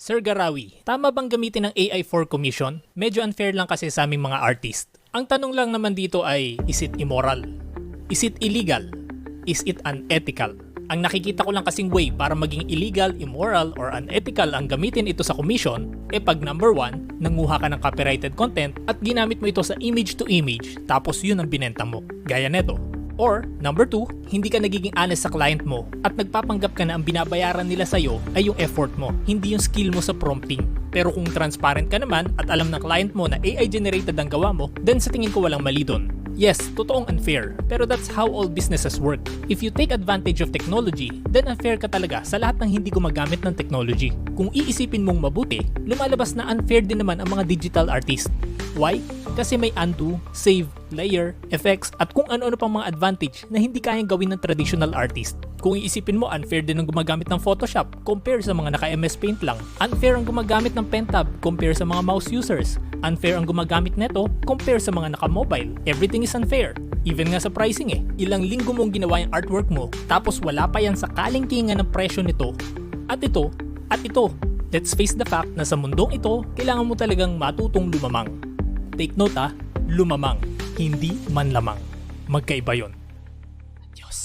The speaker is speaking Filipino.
Sir Garawi, tama bang gamitin ng AI for commission? Medyo unfair lang kasi sa aming mga artist. Ang tanong lang naman dito ay, is it immoral? Is it illegal? Is it unethical? Ang nakikita ko lang kasing way para maging illegal, immoral, or unethical ang gamitin ito sa commission, pag number 1, nanguha ka ng copyrighted content at ginamit mo ito sa image to image, tapos yun ang binenta mo. Gaya neto. Or, number 2, hindi ka nagiging honest sa client mo at nagpapanggap ka na ang binabayaran nila sa'yo ay yung effort mo, hindi yung skill mo sa prompting. Pero kung transparent ka naman at alam ng client mo na AI generated ang gawa mo, then sa tingin ko walang mali dun. Yes, totoong unfair, pero that's how all businesses work. If you take advantage of technology, then unfair ka talaga sa lahat ng hindi gumagamit ng technology. Kung iisipin mong mabuti, lumalabas na unfair din naman ang mga digital artist. Why? Kasi may undo, save, layer, effects, at kung ano-ano pang mga advantage na hindi kayang gawin ng traditional artist. Kung iisipin mo, unfair din ang gumagamit ng Photoshop compare sa mga naka-MS Paint lang. Unfair ang gumagamit ng Pentab compare sa mga mouse users. Unfair ang gumagamit neto compare sa mga naka-mobile. Everything is unfair. Even nga sa pricing Ilang linggo mong ginawa yung artwork mo, tapos wala pa yan sa kalingkingan ng presyo nito. At ito, at ito. Let's face the fact na sa mundong ito, kailangan mo talagang matutong lumamang. Take note lumamang, hindi manlamang. Magkaiba yon. Diyos.